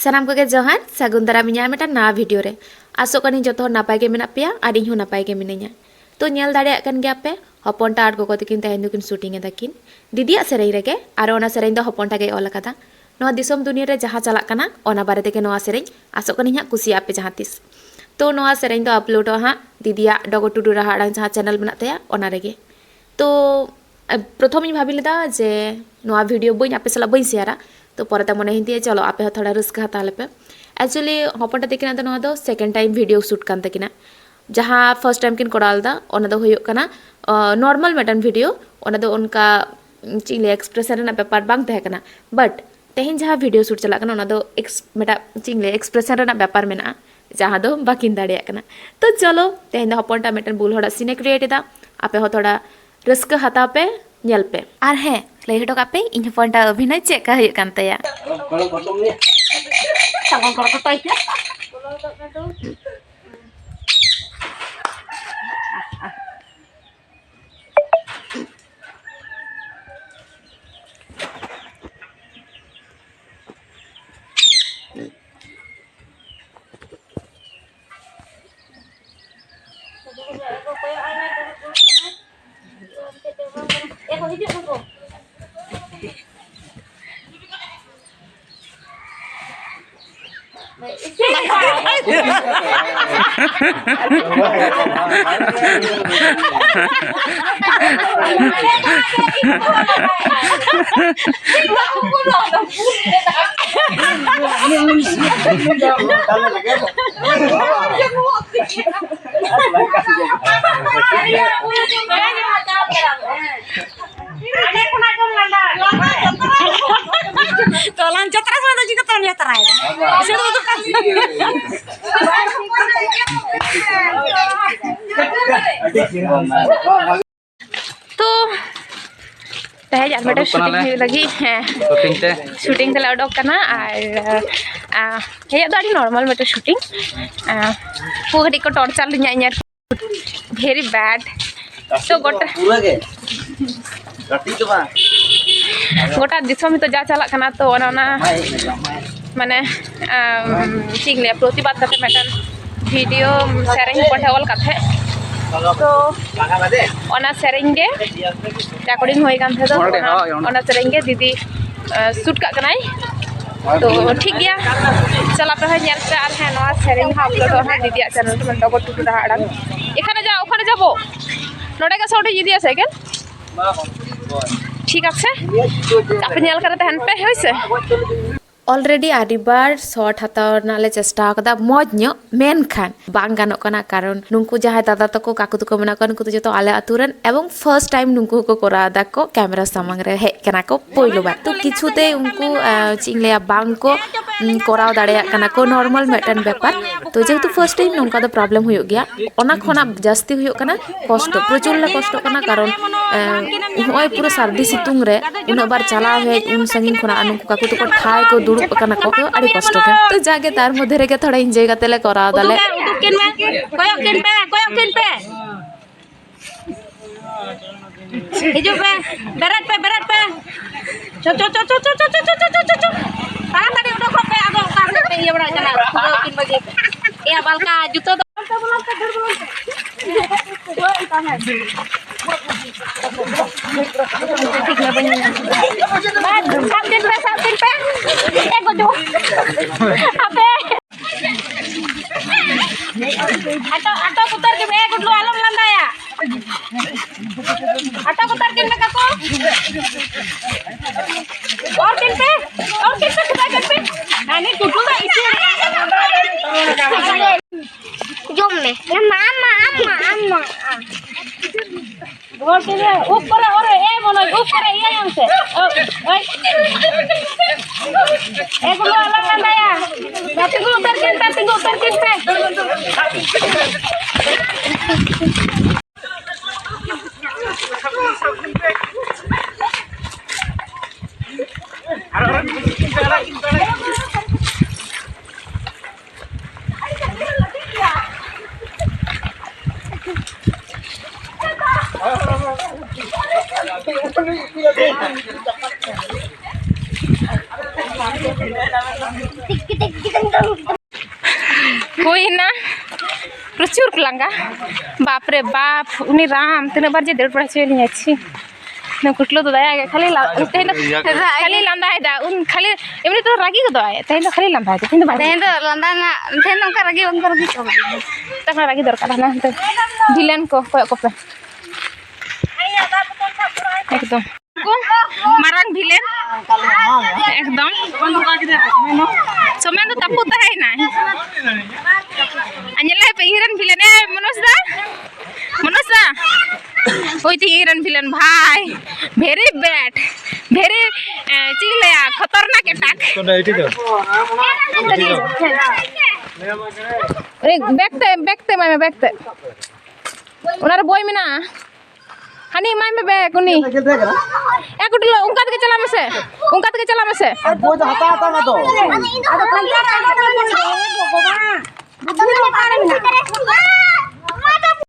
सानाम को जोहार सागुन दारा मिया मेटा ना वीडियो रे आसो कनी जतो नापाय के मेना पेया आर इन हो नापाय के मिनैया तो नेल दाड़े कन गया पे हपनटा आर गोगो तकिन तहेन दुकिन शूटिंग एदाकिन दीदिया सेरेई रेगे आर ओना सेरेई दो हपनटा गे ऑल कदा नोआ दिसोम दुनिया रे जहां चला कना ओना बारे तेके नोआ सेरेई आसो कनी हा कुसिया पे जहां तिस तो नोआ सेरेई दो अपलोड हा दीदिया डगो टुडू रहा आड़ांग जहां चैनल मेना तया ओना रेगे तो प्रथम इन भाबी लेदा जे नोआ वीडियो बई आपे सला बई शेयरा तो परता मने हिंदी चलो आपे थोड़ा रिस्क हता लेपे एक्चुअली हपनटा तकिना तो नोआ दो सेकंड टाइम वीडियो शूट कान तकिना जहां फर्स्ट टाइम किन कोरालदा ओना दो होयो कना नॉर्मल मेटन वीडियो ओना दो उनका चिंगले एक्सप्रेशन रेना पेपर बांग तहे कना बट तेहिन जहां वीडियो शूट चला कना ओना दो मेटा चिंगले एक्सप्रेशन रेना पेपर मेना जहां दो बाकिन दाड़िया कना तो चलो तेहिन दो हपनटा मेटन बुल होड़ा सीने क्रिएट एदा आपे हो थोड़ा रिस्क हता पे नेल पे आर हे लई हटो कापे इन हपनटा अभिनय चेक का हुयो कान तया सांगन कर कतय Tolan catra sama juga tolan catra ya. Itu tuh kan. तो तहे यार बेटा शूटिंग लगी है शूटिंग तले उडोक कना और हे तो आडी नॉर्मल बेटा शूटिंग पूरी को टॉर्चर लिया यार वेरी बैड तो गोटा पूरा के गटी तो बा गोटा दिसम तो जा चला कना तो ओना माने चिंगले प्रतिबाद करते मेटन वीडियो सेरेंग पठे ऑल कथे तो ओना सेरेंग गे रेकॉर्डिंग होई कान थे तो ओना सेरेंग गे दीदी शूट का कनाई तो ठीक गया चला पे नेल पे आर है नोआ सेरेंग अपलोड हो दीदी चैनल तो डगो टुटू रहा आड़ांग एखाने जा ओखाने जाबो नोडे का साउंड इदी আছে কেন ठीक আছে আপনি নেল করে তহন पे হইছে ऑलरेडी आदि बार शॉर्ट हताव नाले चेष्टा कदा मज नो मेनखान बांग गानो कना कारण नुंकु जहां दादा तको काकु तको मना को नुंकु जतो आले अतुरन एवं फर्स्ट टाइम नुंकु को कोरा दा को कैमरा सामंग रे हे कना को पोइलो बार तो किछुते उनको चिंगले बांग को कोराव दाड़े कना को नॉर्मल मेटन व्यापार तो जेहेतु फर्स्ट टाइम नोंका दो प्रॉब्लम हुयो गया ओना खोना जास्ती हुयो कना कष्ट प्रचुर कष्ट कना कारण होय पूरा सर्दी सितुंग रे उन बार चला है उन संगिन खोना नुंकु काकु तको ठाय को दुड़ुब कना को तो अड़ी कष्ट के तो जागे तार मध्य रे के थोड़ा एंजॉय करते ले करा दाले कोयकिन पे हिजु पे बेरट पे चो तारा तड़ी उडो को पे आगो कार पे ये बड़ा चला कोयकिन बगे ए बालका जुतो साबकिन पे एक गो अबे आटो उतर के मैं गुडलो आलम लंदाया आटो उतर के मैं काको और किन पे खुदा पे नहीं टुटू का इसी जोम में मामा और के ऊपर और ए बोलो ऊपर ये यहां से एक लो अलग लंदाया ताती को उतर के पे हुई ना प्रचुर लंगा बाप रे बाप उन्हीं राम तीन बार जे 1.5 चली अच्छी ना कुटलो तो दया खाली खाली लंदा है दा उन खाली एमनी तो रागी को दया तेन खाली लंदा है तीन बार तेन लंदा ना तेन उनका रागी तक रागी दरकार ना विलेन को पे एकदम मारंग विलेन एकदम समय तो तपुता है ना अन्यला पे हिरन विलेन है मनोजदा ओई थी हिरन विलेन भाई वेरी बैड वेरी चिल्ला खतरनाक अटैक बैकते मैं बैकते उनारे बॉय में ना हनी माय में बैग उनी एक उठलो उनका के चला में से वो तो हटा ना तो